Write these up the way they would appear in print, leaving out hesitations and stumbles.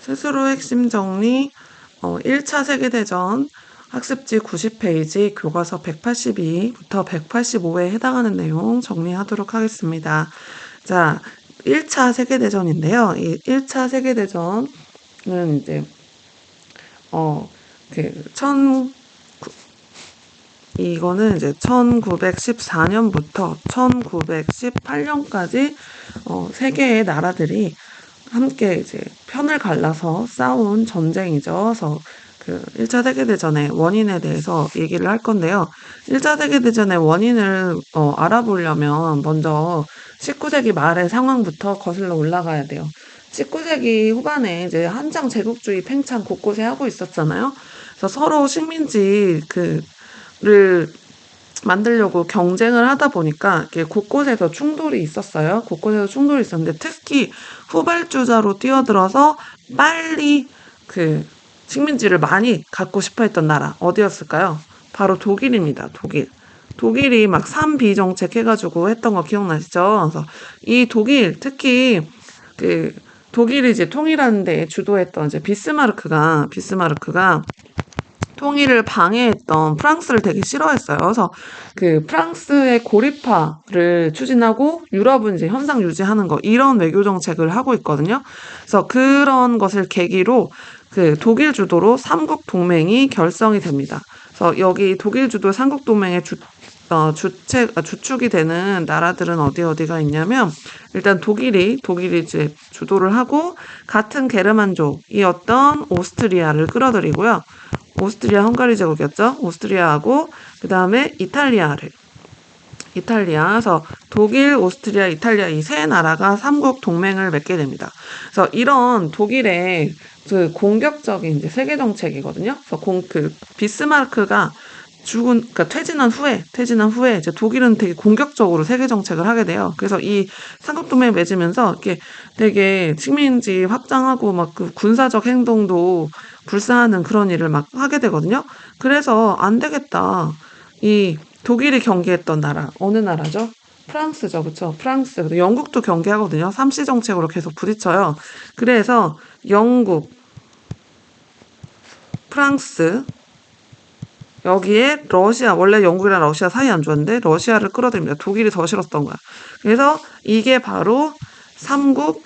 스스로 핵심 정리, 1차 세계대전 학습지 90페이지 교과서 182부터 185에 해당하는 내용 정리하도록 하겠습니다. 자, 1차 세계대전인데요. 이 1차 세계대전은 이제, 이거는 이제 1914년부터 1918년까지 세 개의 나라들이 함께 이제 편을 갈라서 싸운 전쟁이죠. 그래서 그 1차 세계대전의 원인에 대해서 얘기를 할 건데요. 1차 세계대전의 원인을 알아보려면 먼저 19세기 말의 상황부터 거슬러 올라가야 돼요. 19세기 후반에 이제 한창 제국주의 팽창 곳곳에 하고 있었잖아요. 그래서 서로 식민지 를 만들려고 경쟁을 하다 보니까 이렇게 곳곳에서 충돌이 있었어요. 곳곳에서 충돌이 있었는데 특히 후발주자로 뛰어들어서 빨리 그 식민지를 많이 갖고 싶어 했던 나라 어디였을까요? 바로 독일입니다. 독일. 독일이 막 3B 정책 해가지고 했던 거 기억나시죠? 그래서 이 독일 특히 그 독일이 이제 통일하는 데 주도했던 이제 비스마르크가 통일을 방해했던 프랑스를 되게 싫어했어요. 그래서 그 프랑스의 고립화를 추진하고 유럽은 이제 현상 유지하는 거 이런 외교 정책을 하고 있거든요. 그래서 그런 것을 계기로 그 독일 주도로 삼국 동맹이 결성이 됩니다. 그래서 여기 독일 주도 삼국 동맹의 주축이 되는 나라들은 어디가 있냐면 일단 독일이 이제 주도를 하고 같은 게르만족이었던 오스트리아를 끌어들이고요. 오스트리아 헝가리 제국이었죠. 오스트리아하고 그 다음에 이탈리아에서 독일, 오스트리아, 이탈리아 이 세 나라가 삼국 동맹을 맺게 됩니다. 그래서 이런 독일의 그 공격적인 이제 세계 정책이거든요. 그래서 비스마르크가 그러니까 퇴진한 후에 이제 독일은 되게 공격적으로 세계 정책을 하게 돼요. 그래서 이 삼국동맹 맺으면서 이렇게 되게 식민지 확장하고 막 그 군사적 행동도 불사하는 그런 일을 막 하게 되거든요. 그래서 안 되겠다. 이 독일이 경계했던 나라 어느 나라죠? 프랑스죠, 그렇죠? 프랑스. 그리고 영국도 경계하거든요. 삼시 정책으로 계속 부딪혀요. 그래서 영국, 프랑스, 여기에 러시아, 원래 영국이랑 러시아 사이 안 좋았는데 러시아를 끌어들입니다. 독일이 더 싫었던 거야. 그래서 이게 바로 삼국,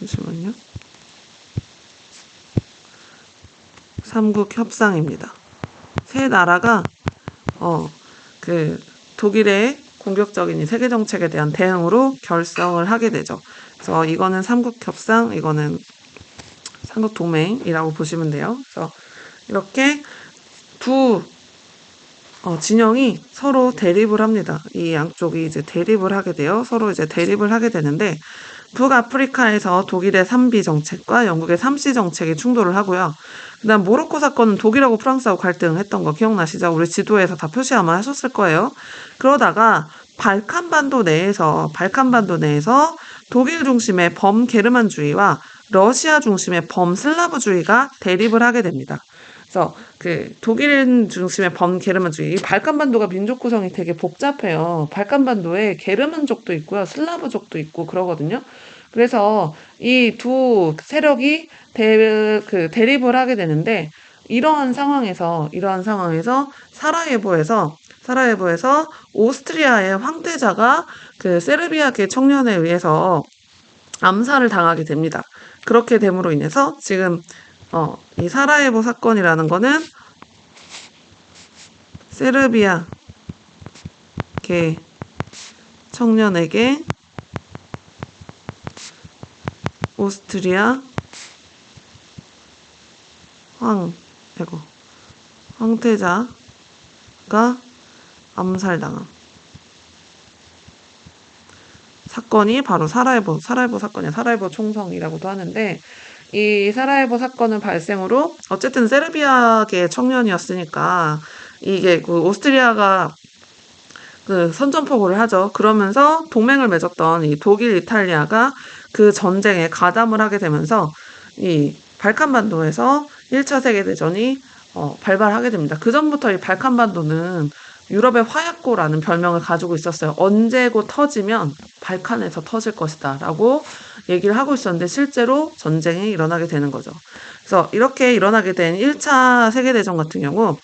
잠시만요. 삼국 협상입니다. 세 나라가, 독일의 공격적인 세계 정책에 대한 대응으로 결성을 하게 되죠. 그래서 이거는 삼국 협상, 이거는 삼국 동맹이라고 보시면 돼요. 그래서 이렇게 두 진영이 서로 대립을 합니다. 이 양쪽이 이제 대립을 하게 돼요. 서로 이제 대립을 하게 되는데 북아프리카에서 독일의 3B 정책과 영국의 3C 정책이 충돌을 하고요. 그다음 모로코 사건은 독일하고 프랑스하고 갈등했던 거 기억나시죠? 우리 지도에서 다 표시 아마 하셨을 거예요. 그러다가 발칸반도 내에서 독일 중심의 범게르만주의와 러시아 중심의 범슬라브주의가 대립을 하게 됩니다. 그래서 독일 중심의 범게르만주의, 발칸반도가 민족 구성이 되게 복잡해요. 발칸반도에 게르만족도 있고요, 슬라브족도 있고 그러거든요. 그래서 이 두 세력이 대립을 하게 되는데 이러한 상황에서 사라예보에서 오스트리아의 황태자가 그 세르비아계 청년에 의해서 암살을 당하게 됩니다. 그렇게 됨으로 인해서 지금 이 사라예보 사건이라는 거는 세르비아계 청년에게 오스트리아 황태자가 암살당함. 사건이 바로 사라예보 사건이야. 사라예보 총성이라고도 하는데 이 사라예보 사건은 발생으로 어쨌든 세르비아계 청년이었으니까 이게 그 오스트리아가 그 선전포고를 하죠. 그러면서 동맹을 맺었던 이 독일, 이탈리아가 그 전쟁에 가담을 하게 되면서 이 발칸반도에서 1차 세계대전이 발발하게 됩니다. 그 전부터 이 발칸반도는 유럽의 화약고라는 별명을 가지고 있었어요. 언제고 터지면 발칸에서 터질 것이다 라고 얘기를 하고 있었는데 실제로 전쟁이 일어나게 되는 거죠. 그래서 이렇게 일어나게 된 1차 세계대전 같은 경우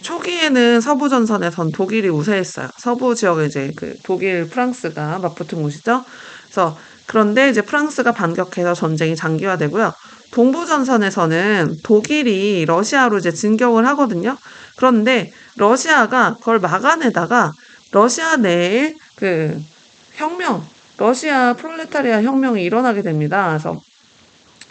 초기에는 서부 전선에선 독일이 우세했어요. 서부 지역에 이제 그 독일, 프랑스가 맞붙은 곳이죠. 그래서 그런데 이제 프랑스가 반격해서 전쟁이 장기화되고요. 동부 전선에서는 독일이 러시아로 이제 진격을 하거든요. 그런데 러시아가 그걸 막아내다가 러시아 내에 그 혁명, 러시아 프롤레타리아 혁명이 일어나게 됩니다. 그래서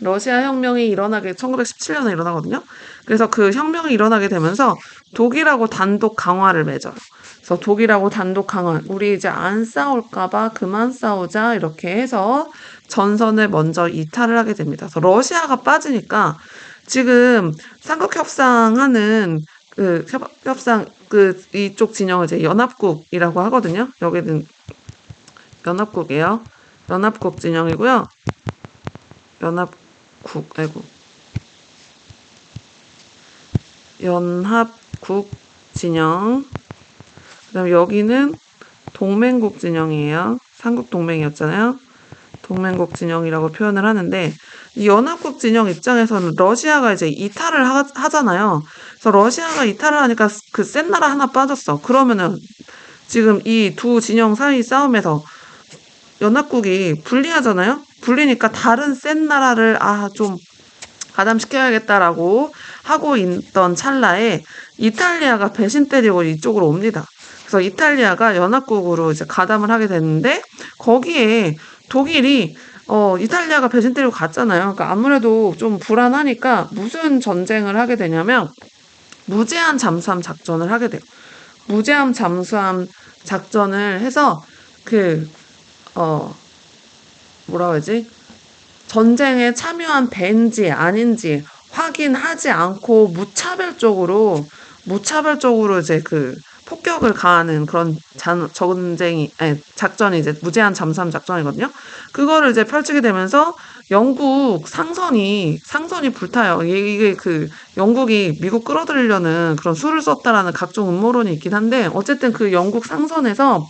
러시아 혁명이 일어나게 1917년에 일어나거든요. 그래서 그 혁명이 일어나게 되면서 독일하고 단독 강화를 맺어요. 그래서 독일하고 단독 강화, 우리 이제 안 싸울까봐 그만 싸우자 이렇게 해서 전선을 먼저 이탈을 하게 됩니다. 그래서 러시아가 빠지니까 지금 삼국 협상하는 그 협상 그 이쪽 진영을 이제 연합국이라고 하거든요. 여기는 연합국이에요. 연합국 진영이고요. 아이고. 연합국 진영. 그다음 여기는 동맹국 진영이에요. 삼국 동맹이었잖아요. 동맹국 진영이라고 표현을 하는데 이 연합국 진영 입장에서는 러시아가 이제 이탈을 하잖아요. 그래서 러시아가 이탈을 하니까 그 센 나라 하나 빠졌어. 그러면은 지금 이 두 진영 사이 싸움에서 연합국이 불리하잖아요. 불리니까 다른 센 나라를 좀 가담시켜야겠다라고 하고 있던 찰나에 이탈리아가 배신 때리고 이쪽으로 옵니다. 그래서 이탈리아가 연합국으로 이제 가담을 하게 됐는데 거기에 독일이 이탈리아가 배신 때리고 갔잖아요. 그러니까 아무래도 좀 불안하니까 무슨 전쟁을 하게 되냐면 무제한 잠수함 작전을 하게 돼요. 무제한 잠수함 작전을 해서 뭐라고 해야지? 전쟁에 참여한 배인지 아닌지 확인하지 않고 무차별적으로 이제 그 폭격을 가하는 그런 작전이 이제 무제한 잠수함 작전이거든요. 그거를 이제 펼치게 되면서 영국 상선이 불타요. 이게 그 영국이 미국 끌어들이려는 그런 수를 썼다라는 각종 음모론이 있긴 한데 어쨌든 그 영국 상선에서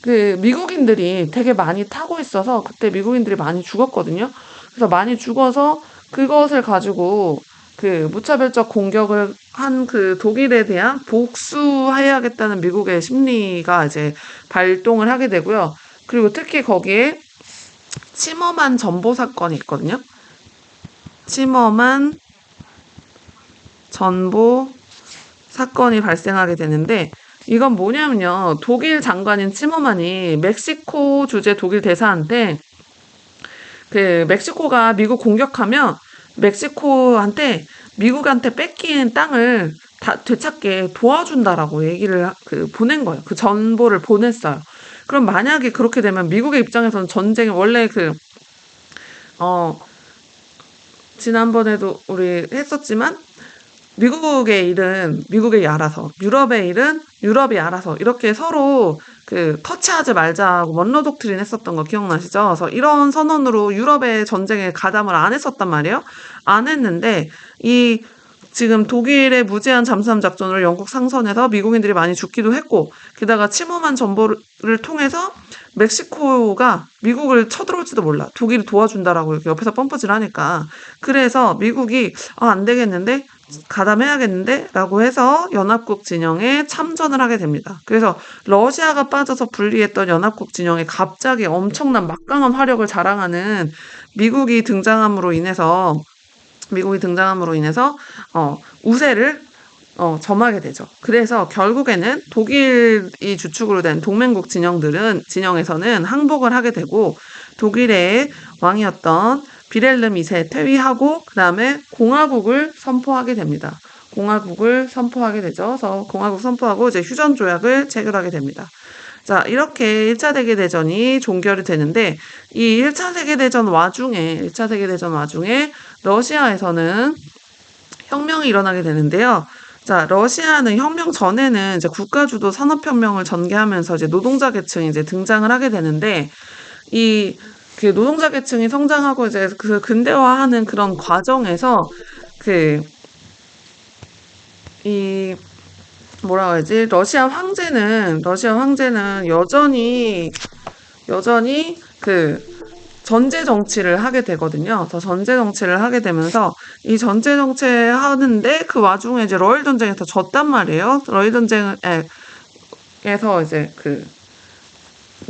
그 미국인들이 되게 많이 타고 있어서 그때 미국인들이 많이 죽었거든요. 그래서 많이 죽어서 그것을 가지고 그 무차별적 공격을 한 그 독일에 대한 복수해야겠다는 미국의 심리가 이제 발동을 하게 되고요. 그리고 특히 거기에 침엄한 전보 사건이 있거든요. 침엄한 전보 사건이 발생하게 되는데 이건 뭐냐면요. 독일 장관인 침머만이 멕시코 주재 독일 대사한테 그 멕시코가 미국 공격하면 멕시코한테 미국한테 뺏긴 땅을 다 되찾게 도와준다라고 얘기를 보낸 거예요. 그 전보를 보냈어요. 그럼 만약에 그렇게 되면 미국의 입장에서는 전쟁이 원래 지난번에도 우리 했었지만 미국의 일은 미국이 알아서, 유럽의 일은 유럽이 알아서 이렇게 서로 터치하지 말자고 먼로 독트린 했었던 거 기억나시죠? 그래서 이런 선언으로 유럽의 전쟁에 가담을 안 했었단 말이에요. 안 했는데 지금 독일의 무제한 잠수함 작전으로 영국 상선에서 미국인들이 많이 죽기도 했고 게다가 침범한 정보를 통해서 멕시코가 미국을 쳐들어올지도 몰라. 독일이 도와준다라고 이렇게 옆에서 뻔뻔질하니까. 그래서 미국이 안 되겠는데 가담해야겠는데 라고 해서 연합국 진영에 참전을 하게 됩니다. 그래서 러시아가 빠져서 불리했던 연합국 진영에 갑자기 엄청난 막강한 화력을 자랑하는 미국이 등장함으로 인해서 우세를 점하게 되죠. 그래서 결국에는 독일이 주축으로 된 동맹국 진영에서는 항복을 하게 되고 독일의 왕이었던 비렐름 2세 퇴위하고 그 다음에 공화국을 선포하게 됩니다. 공화국을 선포하게 되죠. 그래서 공화국 선포하고 이제 휴전 조약을 체결하게 됩니다. 자, 이렇게 1차 세계대전이 종결이 되는데 이 1차 세계대전 와중에 러시아에서는 혁명이 일어나게 되는데요. 자, 러시아는 혁명 전에는 이제 국가주도 산업혁명을 전개하면서 이제 노동자 계층이 이제 등장을 하게 되는데 그 노동자 계층이 성장하고 이제 그 근대화하는 그런 과정에서 뭐라 해야지? 러시아 황제는 여전히 그 전제 정치를 하게 되거든요. 더 전제 정치를 하게 되면서 이 전제 정치 하는데 그 와중에 이제 러일 전쟁에서 졌단 말이에요. 러일 전쟁에서 이제 그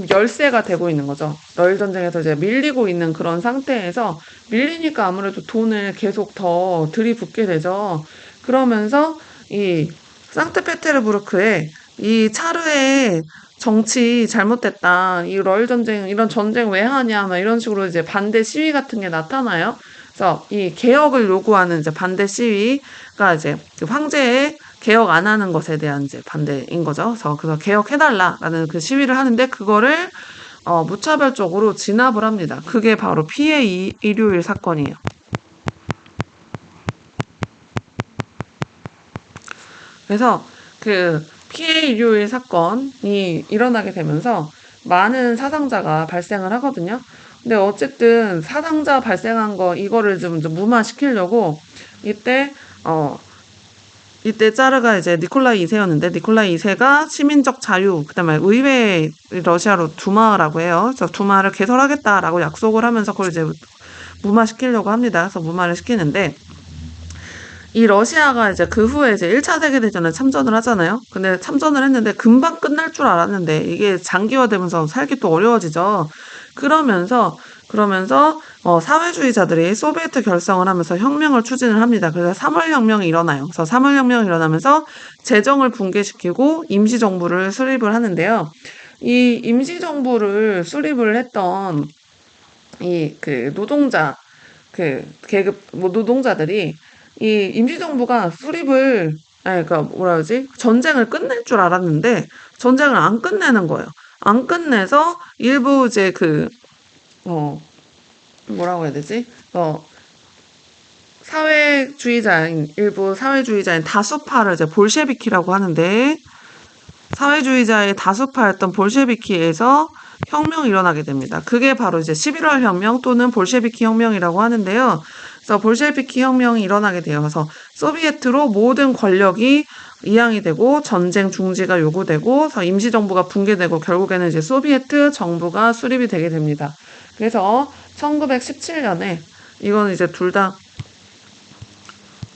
열세가 되고 있는 거죠. 러일 전쟁에서 이제 밀리고 있는 그런 상태에서 밀리니까 아무래도 돈을 계속 더 들이붓게 되죠. 그러면서 이 상트페테르부르크에 이 차르의 정치 잘못됐다. 이 러일 전쟁 이런 전쟁 왜 하냐 막 이런 식으로 이제 반대 시위 같은 게 나타나요. 그래서 이 개혁을 요구하는 이제 반대 시위가 이제 그 황제의 개혁 안 하는 것에 대한 이제 반대인 거죠. 그래서 개혁해달라라는 그 시위를 하는데 그거를 무차별적으로 진압을 합니다. 그게 바로 피해 일요일 사건이에요. 그래서 그 피해 일요일 사건이 일어나게 되면서 많은 사상자가 발생을 하거든요. 근데 어쨌든 사상자 발생한 거 이거를 좀 무마시키려고 이때 어 이때 짜르가 이제 니콜라이 2세였는데 니콜라이 2세가 시민적 자유, 그다음에 의회 러시아로 두마라고 해요. 그래서 두마를 개설하겠다라고 약속을 하면서 그걸 이제 무마시키려고 합니다. 그래서 무마를 시키는데 이 러시아가 이제 그 후에 이제 1차 세계대전에 참전을 하잖아요. 근데 참전을 했는데 금방 끝날 줄 알았는데 이게 장기화되면서 살기 또 어려워지죠. 그러면서 사회주의자들이 소비에트 결성을 하면서 혁명을 추진을 합니다. 그래서 3월 혁명이 일어나요. 그래서 3월 혁명이 일어나면서 재정을 붕괴시키고 임시정부를 수립을 하는데요. 이 임시정부를 수립을 했던 이 그 노동자 그 계급 뭐 노동자들이 이 임시정부가 수립을 아니 그러니까 뭐라 그러지? 전쟁을 끝낼 줄 알았는데 전쟁을 안 끝내는 거예요. 안 끝내서 일부 이제 어 뭐라고 해야 되지? 일부 사회주의자인 다수파를 이제 볼셰비키라고 하는데 사회주의자의 다수파였던 볼셰비키에서 혁명이 일어나게 됩니다. 그게 바로 이제 11월 혁명 또는 볼셰비키 혁명이라고 하는데요. 그래서 볼셰비키 혁명이 일어나게 되어서 소비에트로 모든 권력이 이양이 되고 전쟁 중지가 요구되고 그래서 임시정부가 붕괴되고 결국에는 이제 소비에트 정부가 수립이 되게 됩니다. 그래서 1917년에 이거는 이제 둘 다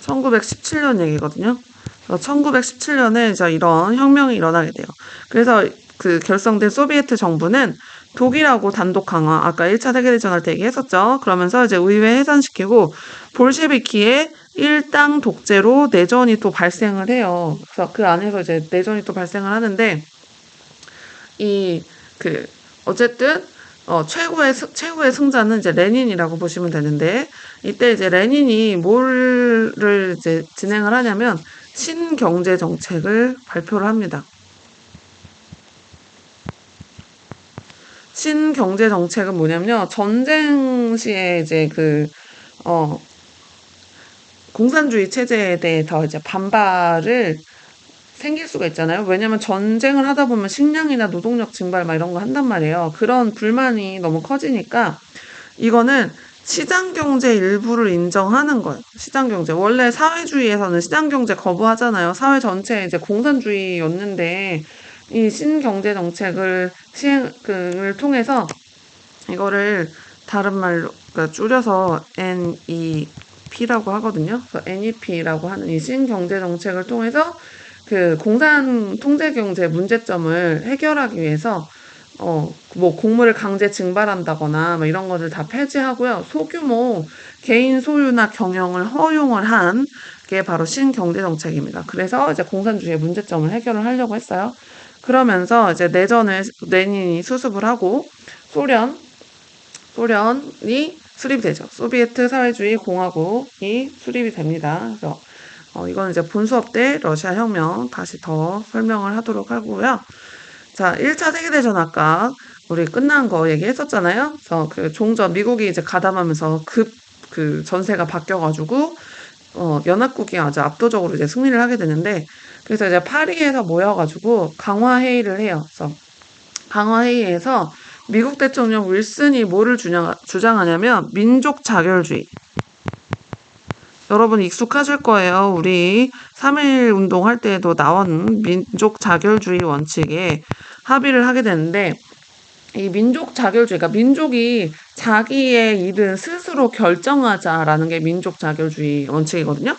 1917년 얘기거든요. 1917년에 이제 이런 혁명이 일어나게 돼요. 그래서 그 결성된 소비에트 정부는 독일하고 단독 강화, 아까 1차 세계대전 할 때 얘기했었죠. 그러면서 이제 의회 해산시키고 볼셰비키의 일당 독재로 내전이 또 발생을 해요. 그래서 그 안에서 이제 내전이 또 발생을 하는데 이 어쨌든 최후의 승자는 이제 레닌이라고 보시면 되는데 이때 이제 레닌이 뭐를 이제 진행을 하냐면 신경제 정책을 발표를 합니다. 신경제 정책은 뭐냐면요. 전쟁 시에 이제 공산주의 체제에 대해서 이제 반발을 생길 수가 있잖아요. 왜냐면 전쟁을 하다 보면 식량이나 노동력 증발 막 이런 거 한단 말이에요. 그런 불만이 너무 커지니까 이거는 시장경제 일부를 인정하는 거예요. 시장경제. 원래 사회주의에서는 시장경제 거부하잖아요. 사회 전체에 이제 공산주의였는데 이 신경제 정책을 시행을 통해서 이거를 다른 말로 그러니까 줄여서 NEP라고 하거든요. 그래서 NEP라고 하는 이 신경제 정책을 통해서 그 공산 통제 경제 문제점을 해결하기 위해서 뭐 곡물을 강제 증발한다거나 뭐 이런 것을 다 폐지하고요. 소규모 개인 소유나 경영을 허용을 한 게 바로 신경제 정책입니다. 그래서 이제 공산주의의 문제점을 해결을 하려고 했어요. 그러면서 이제 내전을 레닌이 수습을 하고 소련이 수립이 되죠. 소비에트 사회주의 공화국이 수립이 됩니다. 그래서 이건 이제 본 수업 때 러시아 혁명 다시 더 설명을 하도록 하고요. 자, 1차 세계대전 아까 우리 끝난 거 얘기했었잖아요. 그래서 그 종전 미국이 이제 가담하면서 그 전세가 바뀌어가지고 연합국이 아주 압도적으로 이제 승리를 하게 되는데 그래서 이제 파리에서 모여가지고 강화 회의를 해요. 그래서 강화 회의에서 미국 대통령 윌슨이 뭐를 주장하냐면 민족 자결주의. 여러분 익숙하실 거예요. 우리 3.1 운동할 때에도 나온 민족 자결주의 원칙에 합의를 하게 되는데, 이 민족 자결주의, 그러니까 민족이 자기의 일은 스스로 결정하자라는 게 민족 자결주의 원칙이거든요.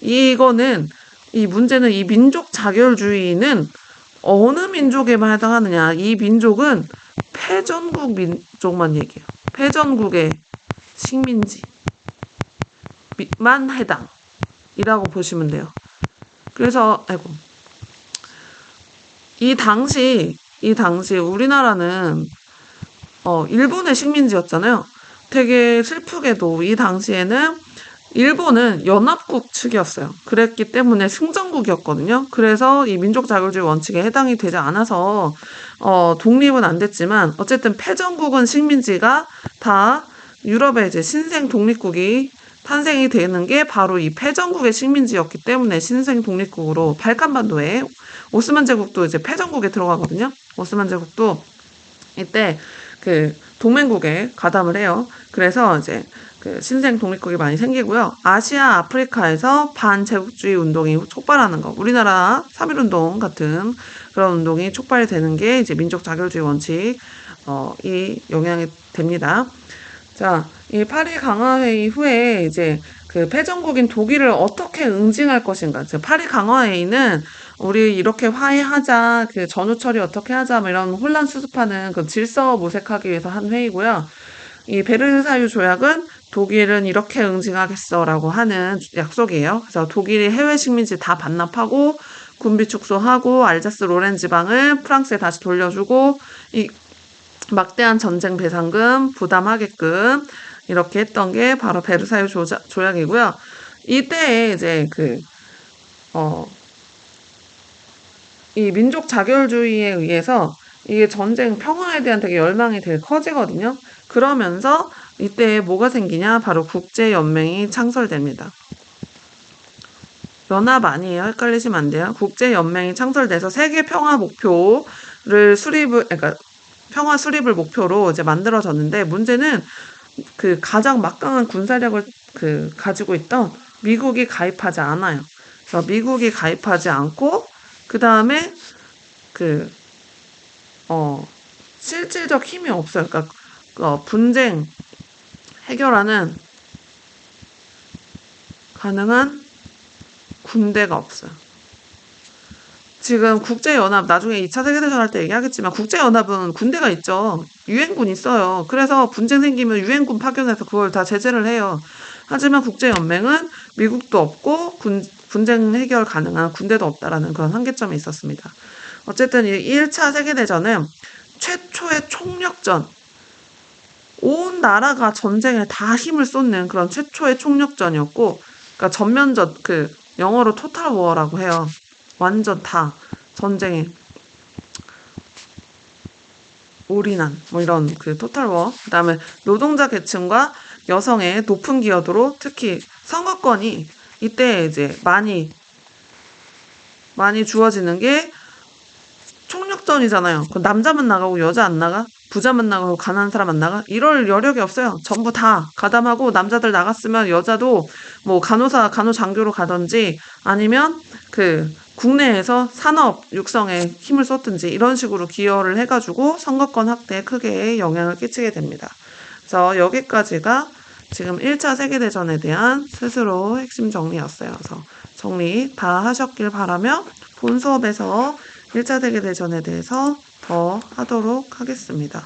이 문제는 이 민족 자결주의는 어느 민족에만 해당하느냐. 이 민족은 패전국 민족만 얘기해요. 패전국의 식민지만 해당이라고 보시면 돼요. 그래서, 이 당시 우리나라는 일본의 식민지였잖아요. 되게 슬프게도 이 당시에는 일본은 연합국 측이었어요. 그랬기 때문에 승전국이었거든요. 그래서 이 민족 자결주의 원칙에 해당이 되지 않아서 독립은 안 됐지만 어쨌든 패전국은 식민지가 다 유럽의 이제 신생 독립국이 탄생이 되는 게 바로 이 패전국의 식민지였기 때문에 신생 독립국으로 발칸반도에 오스만 제국도 이제 패전국에 들어가거든요. 오스만 제국도 이때 그 동맹국에 가담을 해요. 그래서 이제 그 신생 독립국이 많이 생기고요. 아시아, 아프리카에서 반제국주의 운동이 촉발하는 거. 우리나라 3.1 운동 같은 그런 운동이 촉발이 되는 게 이제 민족 자결주의 원칙, 이 영향이 됩니다. 자, 이 파리 강화회의 후에 이제 그 패전국인 독일을 어떻게 응징할 것인가. 파리 강화회의는 우리 이렇게 화해하자, 그 전후 처리 어떻게 하자, 뭐 이런 혼란 수습하는 그 질서 모색하기 위해서 한 회의고요. 이 베르사유 조약은 독일은 이렇게 응징하겠어라고 하는 약속이에요. 그래서 독일이 해외 식민지 다 반납하고 군비 축소하고 알자스 로렌 지방을 프랑스에 다시 돌려주고 이 막대한 전쟁 배상금 부담하게끔 이렇게 했던 게 바로 베르사유 조약이고요. 이때에 이제 이 민족 자결주의에 의해서 이게 전쟁 평화에 대한 되게 열망이 되게 커지거든요. 그러면서 이때 뭐가 생기냐? 바로 국제연맹이 창설됩니다. 연합 아니에요. 헷갈리시면 안 돼요. 국제연맹이 창설돼서 세계 평화 목표를 그러니까 평화 수립을 목표로 이제 만들어졌는데 문제는 그 가장 막강한 군사력을 가지고 있던 미국이 가입하지 않아요. 그래서 미국이 가입하지 않고 그 다음에 실질적 힘이 없어요. 그러니까 분쟁 해결하는 가능한 군대가 없어요. 지금 국제연합 나중에 2차 세계대전 할 때 얘기하겠지만 국제연합은 군대가 있죠. 유엔군 있어요. 그래서 분쟁 생기면 유엔군 파견해서 그걸 다 제재를 해요. 하지만 국제연맹은 미국도 없고 분쟁 해결 가능한 군대도 없다라는 그런 한계점이 있었습니다. 어쨌든 이 1차 세계대전은 최초의 총력전, 온 나라가 전쟁에 다 힘을 쏟는 그런 최초의 총력전이었고, 그러니까 전면전, 영어로 토탈 워라고 해요. 완전 다 전쟁에 올인한 뭐 이런 토탈 워. 그다음에 노동자 계층과 여성의 높은 기여도로 특히 선거권이 이때 이제 많이 주어지는 게 총력전이잖아요. 남자만 나가고 여자 안 나가? 부자만 나가고 가난한 사람 안 나가? 이럴 여력이 없어요. 전부 다 가담하고 남자들 나갔으면 여자도 뭐 간호장교로 가든지 아니면 국내에서 산업 육성에 힘을 쏟든지 이런 식으로 기여를 해가지고 선거권 확대에 크게 영향을 끼치게 됩니다. 그래서 여기까지가 지금 1차 세계대전에 대한 스스로 핵심 정리였어요. 그래서 정리 다 하셨길 바라며 본 수업에서 1차 세계대전에 대해서 더 하도록 하겠습니다.